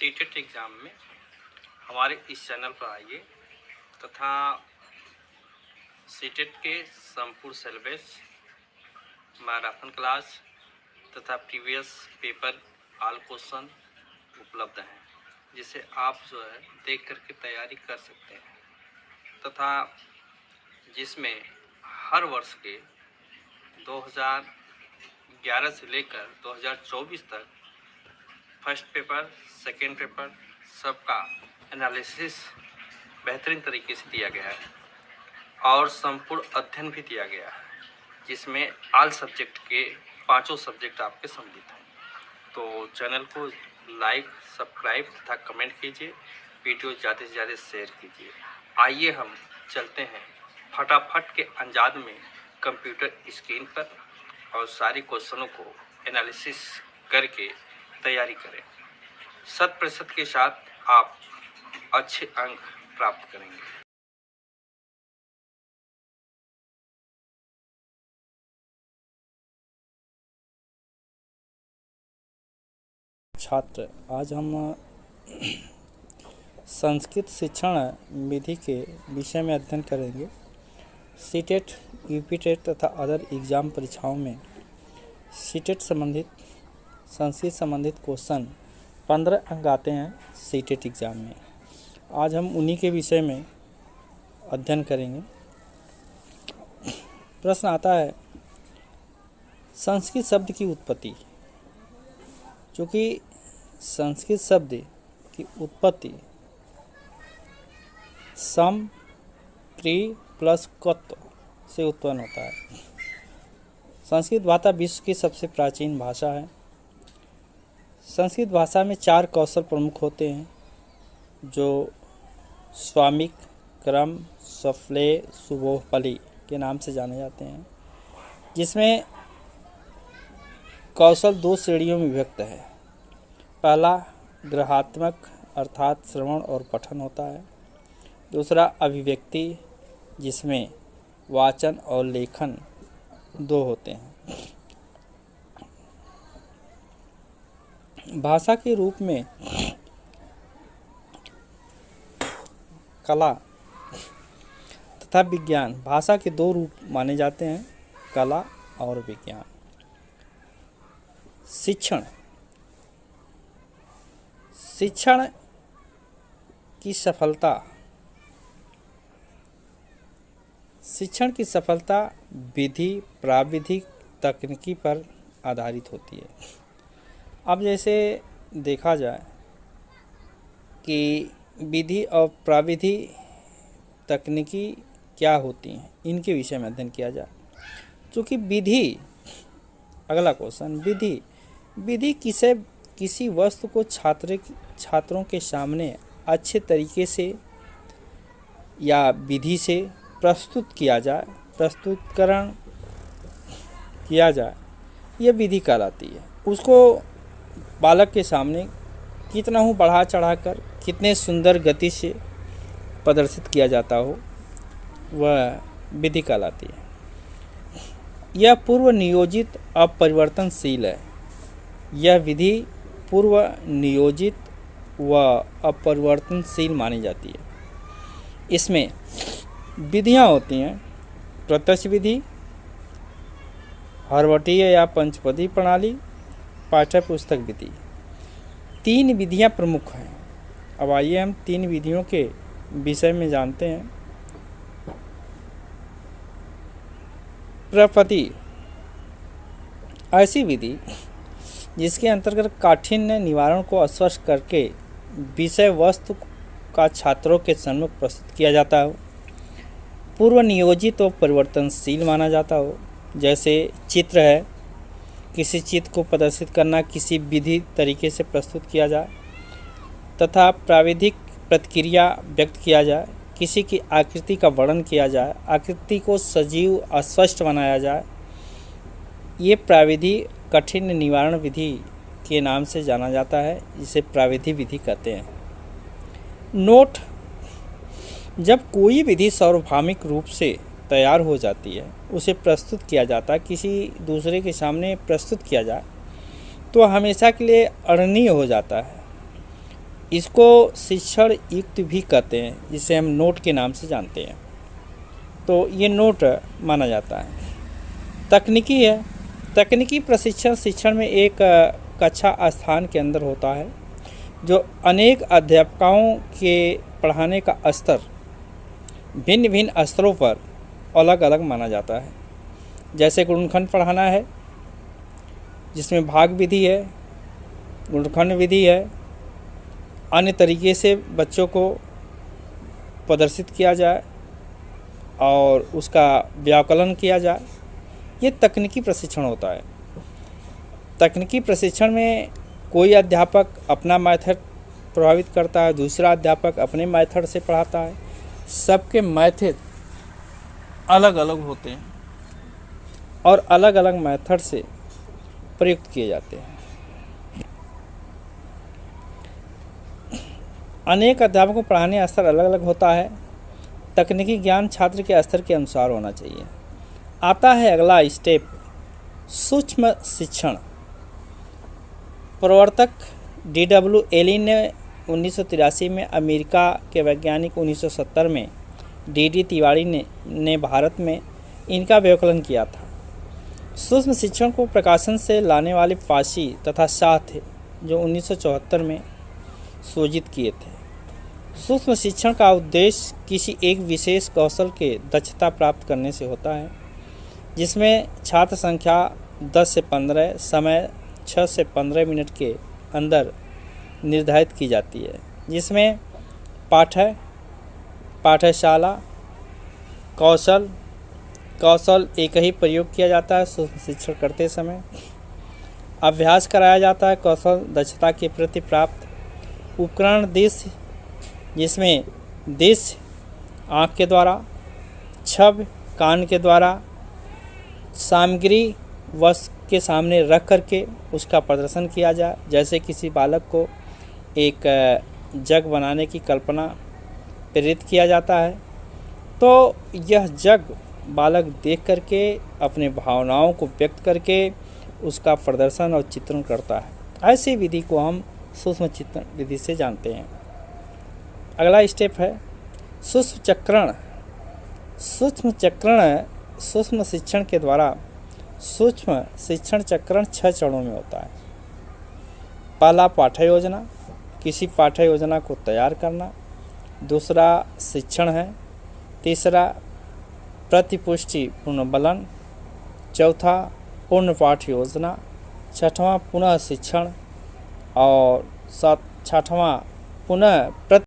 CTET exam में हमारे इस चैनल पर आइए तथा सीटेट के संपूर्ण सिलेबस, मैराथन क्लास तथा प्रीवियस पेपर ऑल क्वेश्चन उपलब्ध हैं, जिसे आप जो है देख करके तैयारी कर सकते हैं तथा जिसमें हर वर्ष के 2011 से लेकर 2024 तक फर्स्ट पेपर, सेकेंड पेपर सबका एनालिसिस बेहतरीन तरीके से दिया गया है और संपूर्ण अध्ययन भी दिया गया है, जिसमें ऑल सब्जेक्ट के 5 सब्जेक्ट आपके सम्मिलित हैं। तो चैनल को लाइक, सब्सक्राइब तथा कमेंट कीजिए, वीडियो ज़्यादा से ज़्यादा शेयर कीजिए। आइए हम चलते हैं फटाफट के अंदाज में कंप्यूटर स्क्रीन पर और सारे क्वेश्चनों को एनालिसिस करके तैयारी करें। 100% के साथ आप अच्छे अंक प्राप्त करेंगे। छात्र, आज हम संस्कृत शिक्षण विधि के विषय में अध्ययन करेंगे। सीटेट, यूपीटेट तथा अदर एग्ज़ाम परीक्षाओं में सीटेट संबंधित, संस्कृत संबंधित क्वेश्चन 15 अंक आते हैं सीटेट एग्ज़ाम में। आज हम उन्हीं के विषय में अध्ययन करेंगे। प्रश्न आता है, संस्कृत शब्द की उत्पत्ति। चूँकि संस्कृत शब्द की उत्पत्ति सम, प्री प्लस कत्व से उत्पन्न होता है। संस्कृत भाषा विश्व की सबसे प्राचीन भाषा है। संस्कृत भाषा में 4 कौशल प्रमुख होते हैं, जो स्वामिक, क्रम, सफले, सुबोहपली के नाम से जाने जाते हैं, जिसमें कौशल 2 श्रेणियों में विभक्त है। पहला ग्रहात्मक अर्थात श्रवण और पठन होता है। दूसरा अभिव्यक्ति, जिसमें वाचन और लेखन 2 होते हैं। भाषा के रूप में कला तथा विज्ञान, भाषा के 2 रूप माने जाते हैं, कला और विज्ञान। शिक्षण की सफलता विधि, प्राविधिक, तकनीकी पर आधारित होती है। अब जैसे देखा जाए कि विधि और प्राविधि, तकनीकी क्या होती हैं, इनके विषय में अध्ययन किया जाए। चूँकि विधि, अगला क्वेश्चन, विधि किसी वस्तु को छात्रों के सामने अच्छे तरीके से या विधि से प्रस्तुत किया जाए, प्रस्तुतकरण किया जाए, यह विधि कहलाती है। उसको बालक के सामने कितना हो बढ़ा चढ़ाकर, कितने सुंदर गति से प्रदर्शित किया जाता हो, वह विधि कहलाती है। यह पूर्व नियोजित अपरिवर्तनशील है। यह विधि पूर्व नियोजित व अपरिवर्तनशील मानी जाती है। इसमें विधियाँ होती हैं, प्रत्यक्ष विधि, हरवटीय या पंचपदी प्रणाली, पाठ्य पुस्तक विधि। 3 विधियाँ प्रमुख हैं। अब आइए हम 3 विधियों के विषय में जानते हैं। प्रपदी, ऐसी विधि जिसके अंतर्गत काठिन्य निवारण को स्पष्ट करके विषय वस्तु का छात्रों के सम्मुख प्रस्तुत किया जाता हो। पूर्व नियोजित और परिवर्तनशील माना जाता हो। जैसे चित्र है, किसी चित्र को प्रदर्शित करना किसी विधि तरीके से प्रस्तुत किया जाए तथा प्राविधिक प्रतिक्रिया व्यक्त किया जाए, किसी की आकृति का वर्णन किया जाए, आकृति को सजीव अस्पष्ट बनाया जाए। ये प्राविधि कठिन निवारण विधि के नाम से जाना जाता है, जिसे प्राविधि विधि कहते हैं। नोट, जब कोई विधि सार्वभौमिक रूप से तैयार हो जाती है, उसे प्रस्तुत किया जाता है, किसी दूसरे के सामने प्रस्तुत किया जाए, तो हमेशा के लिए अरणीय हो जाता है। इसको शिक्षण युक्त भी कहते हैं, जिसे हम नोट के नाम से जानते हैं। तो ये नोट माना जाता है। तकनीकी है। तकनीकी प्रशिक्षण शिक्षण में एक कक्षा स्थान के अंदर होता है, जो अनेक अध्यापकों के पढ़ाने का स्तर भिन्न भिन्न स्तरों पर अलग अलग माना जाता है। जैसे गुणनखंड पढ़ाना है, जिसमें भाग विधि है, गुणनखंड विधि है, अन्य तरीके से बच्चों को प्रदर्शित किया जाए और उसका व्याकलन किया जाए, ये तकनीकी प्रशिक्षण होता है। तकनीकी प्रशिक्षण में कोई अध्यापक अपना मेथड प्रभावित करता है, दूसरा अध्यापक अपने मेथड से पढ़ाता है। सबके मेथड अलग अलग होते हैं और अलग अलग मेथड से प्रयुक्त किए जाते हैं। अनेक अध्यापकों को पढ़ाने का स्तर अलग अलग होता है। तकनीकी ज्ञान छात्र के स्तर के अनुसार होना चाहिए। आता है अगला स्टेप, सूक्ष्म शिक्षण। प्रवर्तक D.W. एली ने 1983 में, अमेरिका के वैज्ञानिक 1970 में, D.D. तिवारी ने भारत में इनका व्याकलन किया था। सूक्ष्म शिक्षण को प्रकाशन से लाने वाले पासी तथा शाह थे, जो 1974 में सूचित किए थे। सूक्ष्म शिक्षण का उद्देश्य किसी एक विशेष कौशल के दक्षता प्राप्त करने से होता है, जिसमें छात्र संख्या 10 से 15, समय 6 से 15 मिनट के अंदर निर्धारित की जाती है, जिसमें पाठशाला कौशल एक ही प्रयोग किया जाता है। सूक्ष्म शिक्षण करते समय अभ्यास कराया जाता है कौशल दक्षता के प्रति प्राप्त। उपकरण दृश्य, जिसमें दृश्य आँख के द्वारा, छवि कान के द्वारा, सामग्री वस्तु के सामने रख करके उसका प्रदर्शन किया जाए। जैसे किसी बालक को एक जग बनाने की कल्पना प्रेरित किया जाता है, तो यह जग बालक देख करके अपने भावनाओं को व्यक्त करके उसका प्रदर्शन और चित्रण करता है। ऐसी विधि को हम सूक्ष्म चित्रण विधि से जानते हैं। अगला स्टेप है सूक्ष्म चक्रण। सूक्ष्म शिक्षण के द्वारा सूक्ष्म शिक्षण चक्रण 6 चरणों में होता है। पहला पाठ्य योजना, किसी पाठ्य योजना को तैयार करना। दूसरा शिक्षण है। तीसरा प्रतिपुष्टि पुनर्बलन। चौथा पूर्ण पाठ्य योजना। छठवां पुनः शिक्षण और छठवां पुनः